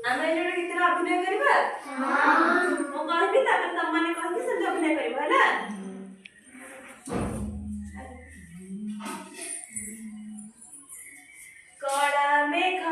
ଆମେ ଯୋଉ ଗୀତରେ ଅଭିନୟ କରିବା ମୁଁ କହିବି ତାପରେ ତମମାନେ କହିକି ସେମିତି ଅଭିନୟ କରିବ ହେଲା। କଳା ମେଘ